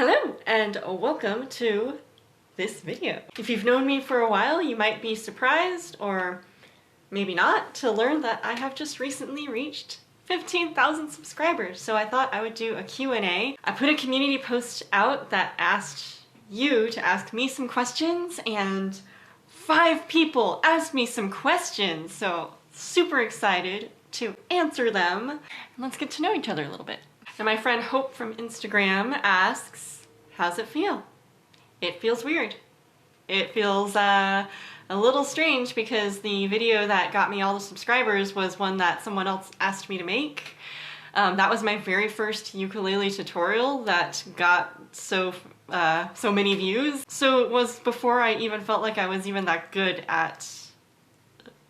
Hello and welcome to this video. If you've known me for a while, you might be surprised, or maybe not, to learn that I have just recently reached 15,000 subscribers. So I thought I would do a Q&A. I put a community post out that asked you to ask me some questions, and 5 people asked me some questions. So super excited to answer them. And let's get to know each other a little bit. And my friend Hope from Instagram asks, how's it feel? It feels weird. It feels a little strange because the video that got me all the subscribers was one that someone else asked me to make. That was my very first ukulele tutorial that got so many views. So it was before I even felt like I was even that good at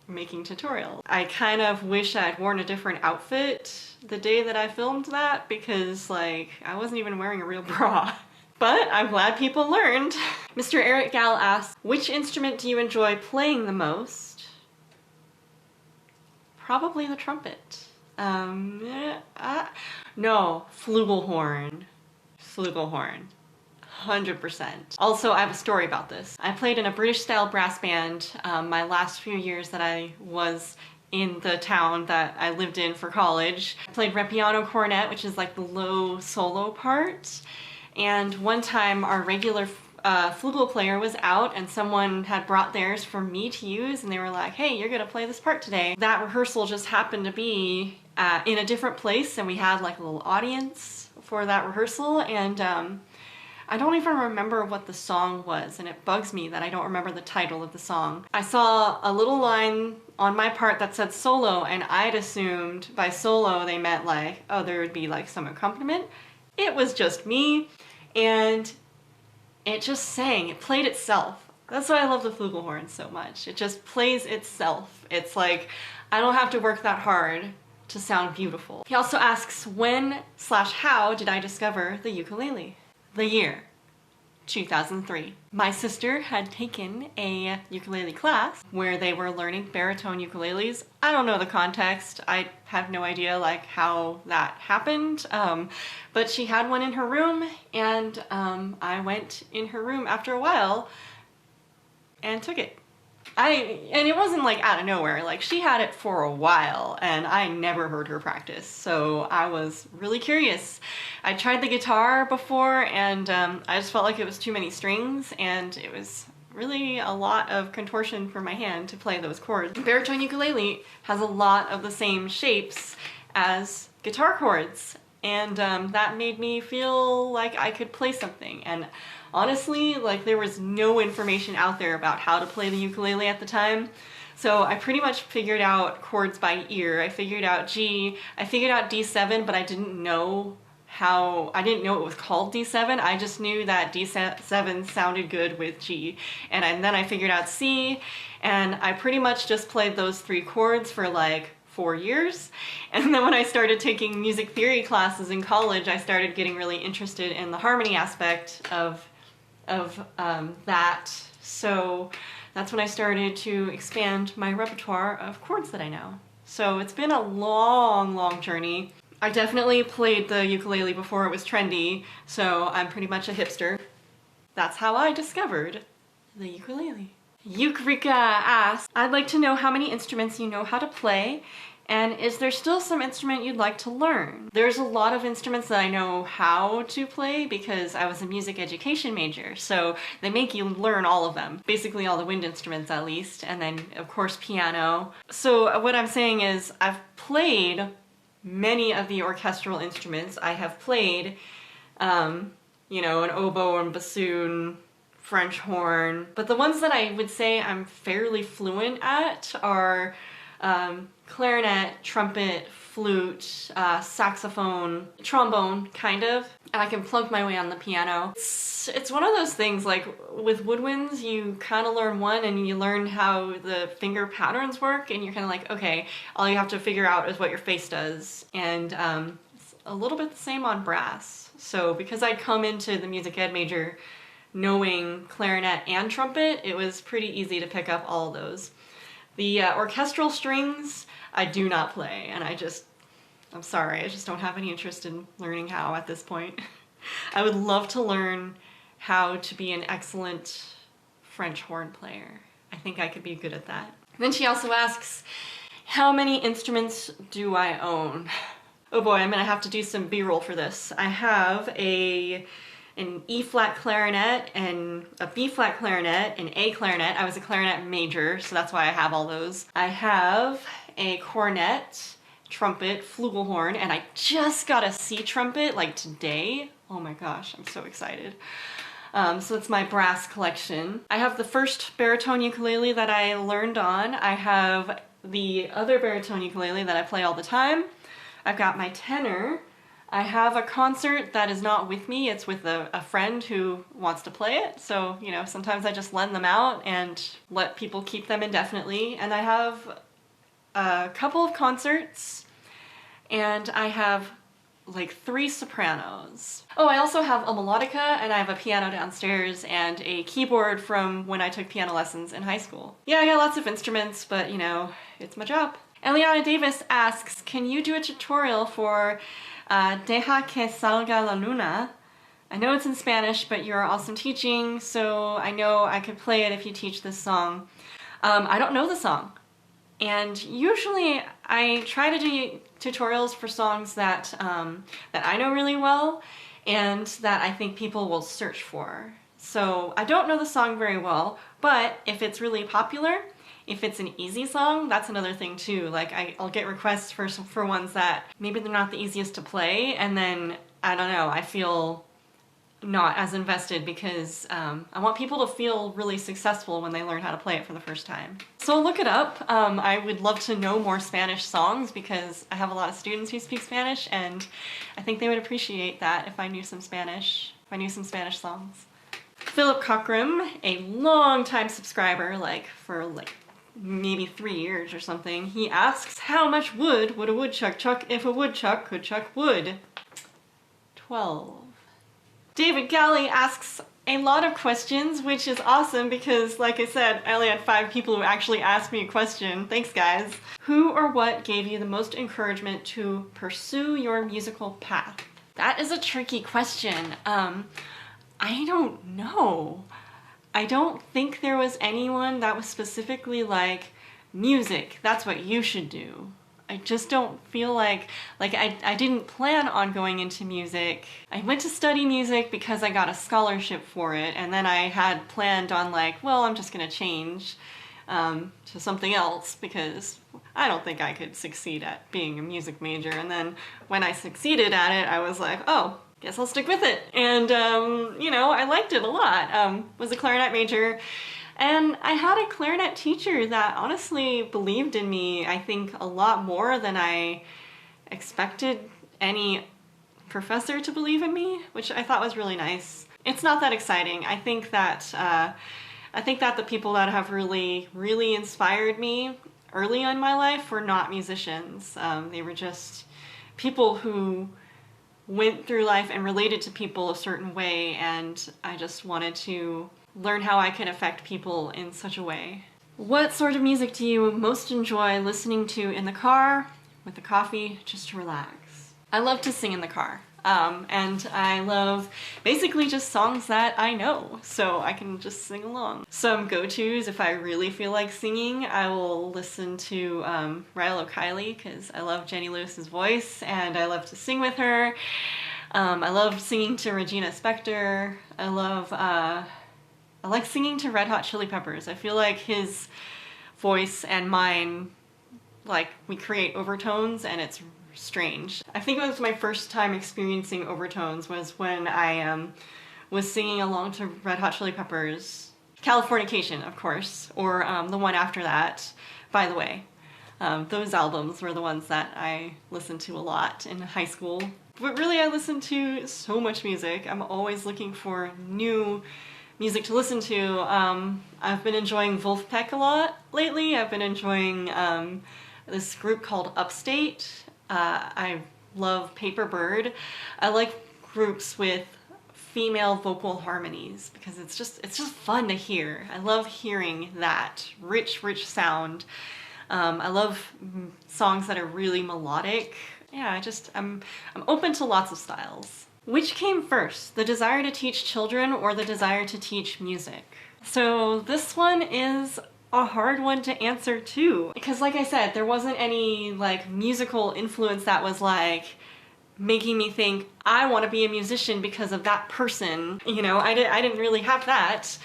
making tutorials. I kind of wish I'd worn a different outfit the day that I filmed that because, like, I wasn't even wearing a real bra. But I'm glad people learned. Mr. Eric Gal asks, which instrument do you enjoy playing the most? Probably the trumpet. No, flugelhorn. Flugelhorn. 100%. Also, I have a story about this. I played in a British-style brass band my last few years that I was in the town that I lived in for college. I played piano cornet, which is like the low solo part. And one time our regular flugel player was out and someone had brought theirs for me to use, and they were like, hey, you're gonna play this part today. That rehearsal just happened to be in a different place, and we had like a little audience for that rehearsal, and I don't even remember what the song was, and it bugs me that I don't remember the title of the song. I saw a little line on my part that said solo, and I'd assumed by solo they meant like, oh, there would be like some accompaniment. It was just me, and it just sang. It played itself. That's why I love the flugelhorn so much. It just plays itself. It's like, I don't have to work that hard to sound beautiful. He also asks, when/how did I discover the ukulele? The year, 2003. My sister had taken a ukulele class where they were learning baritone ukuleles. I don't know the context. I have no idea like how that happened, but she had one in her room, and I went in her room after a while and took it. And it wasn't like out of nowhere, like she had it for a while and I never heard her practice, so I was really curious. I tried the guitar before, and I just felt like it was too many strings and it was really a lot of contortion for my hand to play those chords. Baritone ukulele has a lot of the same shapes as guitar chords, and that made me feel like I could play something. And honestly, like, there was no information out there about how to play the ukulele at the time, so I pretty much figured out chords by ear. I figured out G, I figured out D7, but I didn't know it was called D7. I just knew that D7 sounded good with G, and then I figured out C, and I pretty much just played those 3 chords for like 4 years. And then when I started taking music theory classes in college, I started getting really interested in the harmony aspect of that. So that's when I started to expand my repertoire of chords that I know. So it's been a long journey. I definitely played the ukulele before it was trendy, so I'm pretty much a hipster. That's how I discovered the ukulele. Yukrika asks, I'd like to know how many instruments you know how to play, and is there still some instrument you'd like to learn? There's a lot of instruments that I know how to play because I was a music education major, so they make you learn all of them. Basically all the wind instruments at least, and then of course piano. So what I'm saying is I've played many of the orchestral instruments. I have played, you know, an oboe and bassoon, French horn, but the ones that I would say I'm fairly fluent at are clarinet, trumpet, flute, saxophone, trombone, kind of. And I can plunk my way on the piano. It's one of those things, like with woodwinds, you kind of learn one and you learn how the finger patterns work, and you're kind of like, okay, all you have to figure out is what your face does. And it's a little bit the same on brass. So because I'd come into the music ed major knowing clarinet and trumpet, it was pretty easy to pick up all of those. The orchestral strings, I do not play, and I'm sorry, I just don't have any interest in learning how at this point. I would love to learn how to be an excellent French horn player. I think I could be good at that. Then she also asks, how many instruments do I own? Oh boy, I'm gonna have to do some B-roll for this. I have an E-flat clarinet and a B-flat clarinet, an A clarinet. I was a clarinet major, so that's why I have all those. I have a cornet, trumpet, flugelhorn, and I just got a C trumpet like today. Oh my gosh, I'm so excited. So it's my brass collection. I have the first baritone ukulele that I learned on. I have the other baritone ukulele that I play all the time. I've got my tenor. I have a concert that is not with me, it's with a friend who wants to play it. So, you know, sometimes I just lend them out and let people keep them indefinitely. And I have a couple of concerts, and I have like 3 sopranos. Oh, I also have a melodica, and I have a piano downstairs and a keyboard from when I took piano lessons in high school. Yeah, I got lots of instruments, but you know, it's my job. Eliana Davis asks, can you do a tutorial for Deja que salga la luna? I know it's in Spanish, but you're awesome teaching, so I know I could play it if you teach this song. I don't know the song. And usually I try to do tutorials for songs that, that I know really well and that I think people will search for. So I don't know the song very well, but if it's really popular, if it's an easy song, that's another thing too. Like I'll get requests for ones that maybe they're not the easiest to play, and then, I don't know, I feel not as invested because I want people to feel really successful when they learn how to play it for the first time. So look it up. I would love to know more Spanish songs because I have a lot of students who speak Spanish, and I think they would appreciate that if I knew some Spanish, songs. Philip Cockram, a long-time subscriber, for maybe 3 years or something, he asks, how much wood would a woodchuck chuck if a woodchuck could chuck wood? 12. David Galley asks a lot of questions, which is awesome because, like I said, I only had 5 people who actually asked me a question. Thanks, guys. Who or what gave you the most encouragement to pursue your musical path? That is a tricky question. I don't know. I don't think there was anyone that was specifically like, music, that's what you should do. I just don't feel like I didn't plan on going into music. I went to study music because I got a scholarship for it, and then I had planned on well, I'm just gonna change to something else because I don't think I could succeed at being a music major. And then when I succeeded at it, I was like, oh, guess I'll stick with it. And, you know, I liked it a lot. Was a clarinet major, and I had a clarinet teacher that honestly believed in me, I think, a lot more than I expected any professor to believe in me, which I thought was really nice. It's not that exciting. I think that the people that have really, really inspired me early in my life were not musicians. They were just people who went through life and related to people a certain way, and I just wanted to learn how I could affect people in such a way. What sort of music do you most enjoy listening to in the car, with the coffee, just to relax? I love to sing in the car, and I love basically just songs that I know, so I can just sing along. Some go-tos, if I really feel like singing, I will listen to Rilo Kiley, because I love Jenny Lewis's voice, and I love to sing with her. I love singing to Regina Spektor. I like singing to Red Hot Chili Peppers. I feel like his voice and mine, we create overtones, and it's strange. I think it was my first time experiencing overtones was when I was singing along to Red Hot Chili Peppers. Californication, of course, or the one after that, By the Way. Those albums were the ones that I listened to a lot in high school. But really, I listened to so much music. I'm always looking for new music to listen to. I've been enjoying Wolfpack a lot lately. I've been enjoying this group called Upstate. I love Paper Bird. I like groups with female vocal harmonies because it's just fun to hear. I love hearing that rich sound. I love songs that are really melodic. Yeah, I'm open to lots of styles. Which came first, the desire to teach children or the desire to teach music? So this one is a hard one to answer too. Because like I said, there wasn't any like musical influence that was like making me think I want to be a musician because of that person. You know, I didn't really have that.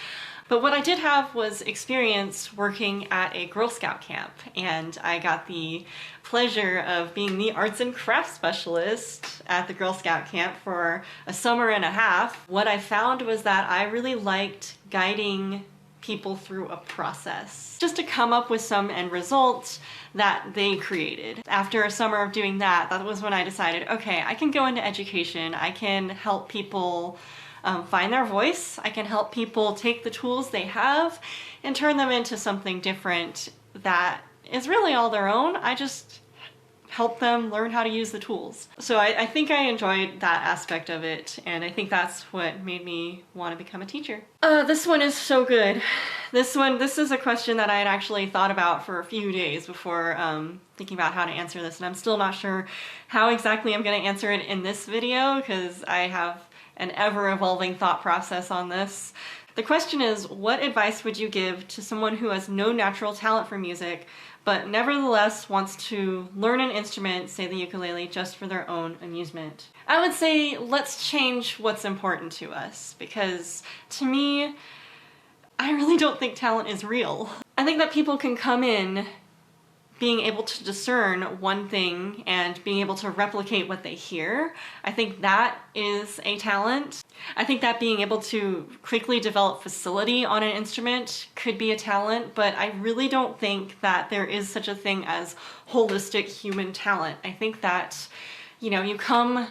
But what I did have was experience working at a Girl Scout camp, and I got the pleasure of being the arts and crafts specialist at the Girl Scout camp for a summer and a half. What I found was that I really liked guiding people through a process, just to come up with some end result that they created. After a summer of doing that, that was when I decided, okay, I can go into education, I can help people find their voice. I can help people take the tools they have and turn them into something different that is really all their own. I just help them learn how to use the tools. So I think I enjoyed that aspect of it, and I think that's what made me want to become a teacher. This one is so good. This is a question that I had actually thought about for a few days before thinking about how to answer this, and I'm still not sure how exactly I'm going to answer it in this video because I have an ever-evolving thought process on this. The question is, what advice would you give to someone who has no natural talent for music, but nevertheless wants to learn an instrument, say the ukulele, just for their own amusement? I would say, let's change what's important to us, because to me, I really don't think talent is real. I think that people can come in being able to discern one thing and being able to replicate what they hear. I think that is a talent. I think that being able to quickly develop facility on an instrument could be a talent, but I really don't think that there is such a thing as holistic human talent. I think that, you know, you come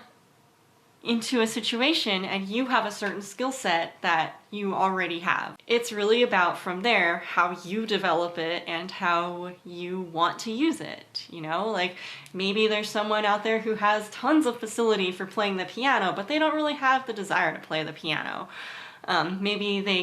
into a situation and you have a certain skill set that you already have. It's really about, from there, how you develop it and how you want to use it, you know? Like, maybe there's someone out there who has tons of facility for playing the piano, but they don't really have the desire to play the piano. Maybe they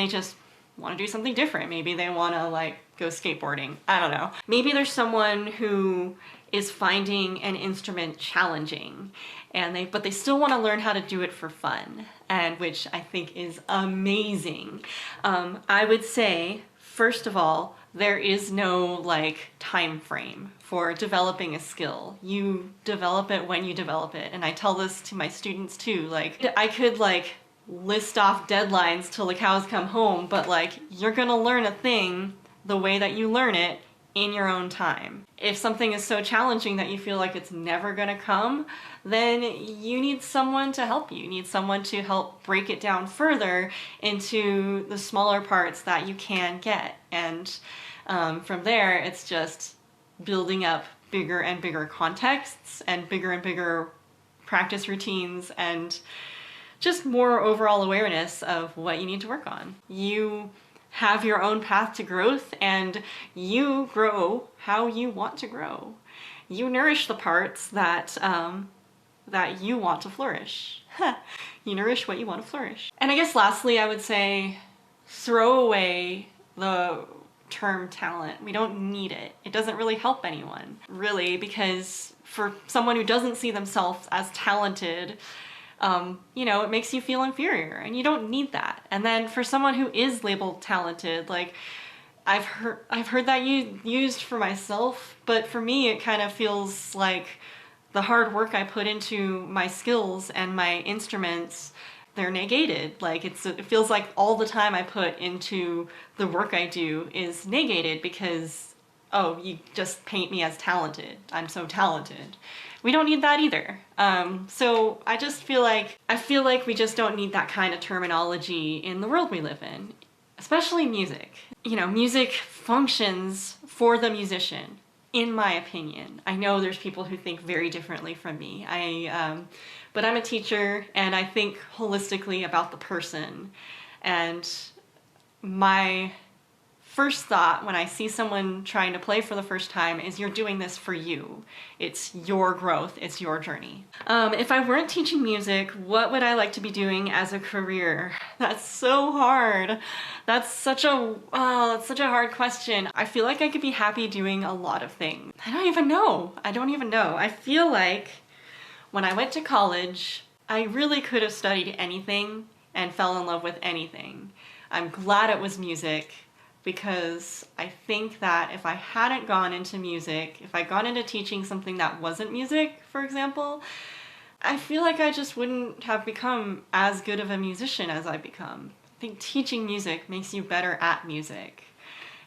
just want to do something different. Maybe they want to, like, go skateboarding. I don't know. Maybe there's someone who is finding an instrument challenging, but they still want to learn how to do it for fun, and which I think is amazing. I would say, first of all, there is no like time frame for developing a skill. You develop it when you develop it, and I tell this to my students too. Like, I could like list off deadlines till the cows come home, but like, you're gonna learn a thing the way that you learn it in your own time. If something is so challenging that you feel like it's never gonna come, then you need someone to help you. You need someone to help break it down further into the smaller parts that you can get. And from there, it's just building up bigger and bigger contexts and bigger practice routines and just more overall awareness of what you need to work on. You have your own path to growth, and you grow how you want to grow. You nourish the parts that that you want to flourish. You nourish what you want to flourish. And I guess lastly, I would say throw away the term talent. We don't need it. It doesn't really help anyone, really, because for someone who doesn't see themselves as talented, you know, it makes you feel inferior, and you don't need that. And then for someone who is labeled talented, like, I've heard that used for myself, but for me it kind of feels like the hard work I put into my skills and my instruments, they're negated. Like, it feels like all the time I put into the work I do is negated because, oh, you just paint me as talented. I'm so talented. We don't need that either. So I just feel like, we just don't need that kind of terminology in the world we live in, especially music. You know, music functions for the musician, in my opinion. I know there's people who think very differently from me. But I'm a teacher, and I think holistically about the person. And my first thought when I see someone trying to play for the first time is, you're doing this for you. It's your growth, it's your journey. If I weren't teaching music, what would I like to be doing as a career? That's so hard. That's such a hard question. I feel like I could be happy doing a lot of things. I don't even know. I feel like When I went to college, I really could have studied anything and fell in love with anything. I'm glad it was music, because I think that if I hadn't gone into music, if I'd gone into teaching something that wasn't music, for example, I feel like I just wouldn't have become as good of a musician as I've become. I think teaching music makes you better at music.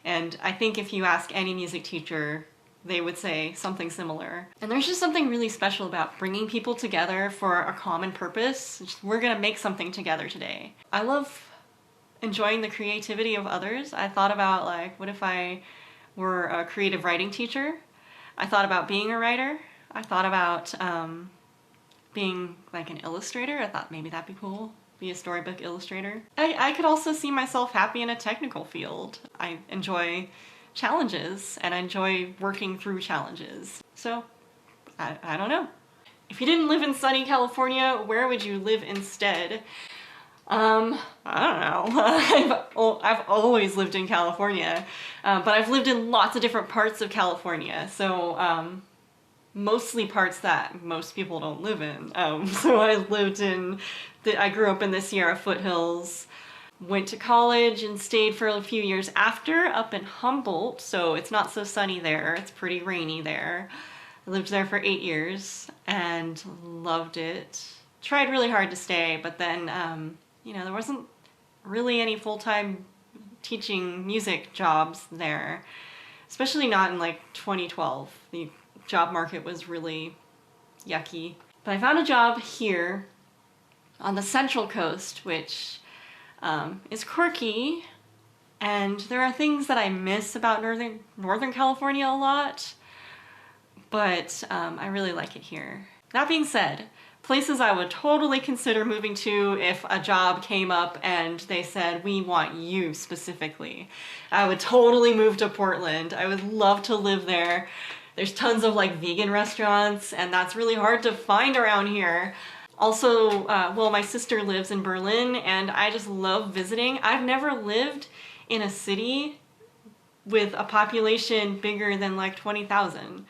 And I think if you ask any music teacher, they would say something similar. And there's just something really special about bringing people together for a common purpose. We're gonna make something together today. I love enjoying the creativity of others. I thought about, like, what if I were a creative writing teacher? I thought about being a writer. I thought about being like an illustrator. I thought maybe that'd be cool. Be a storybook illustrator. I could also see myself happy in a technical field. I enjoy challenges and I enjoy working through challenges. So, I don't know. If you didn't live in sunny California, where would you live instead? I don't know. I've always lived in California, but I've lived in lots of different parts of California, so mostly parts that most people don't live in. So I grew up in the Sierra foothills, went to college and stayed for a few years after up in Humboldt, so it's not so sunny there, it's pretty rainy there. I lived there for 8 years and loved it. Tried really hard to stay, but then there wasn't really any full-time teaching music jobs there, especially not in like 2012. The job market was really yucky. But I found a job here on the Central Coast, which is quirky, and there are things that I miss about Northern California a lot, but I really like it here. That being said, places I would totally consider moving to if a job came up and they said, we want you specifically. I would totally move to Portland. I would love to live there. There's tons of like vegan restaurants, and that's really hard to find around here. Also, my sister lives in Berlin and I just love visiting. I've never lived in a city with a population bigger than like 20,000.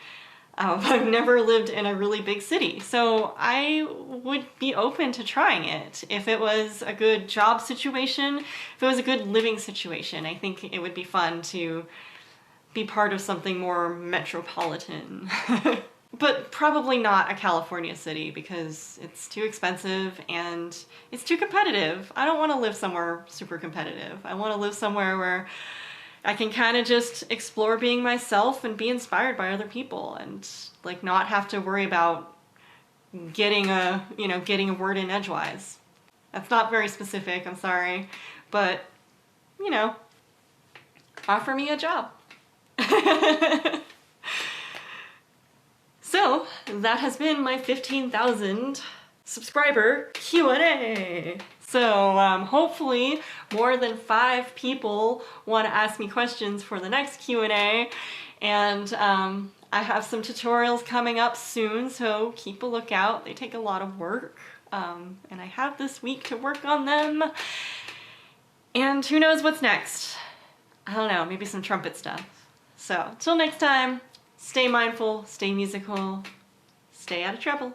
I've never lived in a really big city, so I would be open to trying it. If it was a good job situation, if it was a good living situation, I think it would be fun to be part of something more metropolitan. But probably not a California city, because it's too expensive and it's too competitive. I don't want to live somewhere super competitive. I want to live somewhere where I can kind of just explore being myself and be inspired by other people, and like not have to worry about getting a word in edgewise. That's not very specific, I'm sorry, but offer me a job. So that has been my 15,000 subscriber Q&A. So hopefully more than 5 people want to ask me questions for the next Q&A, and I have some tutorials coming up soon, so keep a lookout. They take a lot of work, and I have this week to work on them, and who knows what's next. I don't know, maybe some trumpet stuff. So till next time, stay mindful, stay musical, stay out of trouble.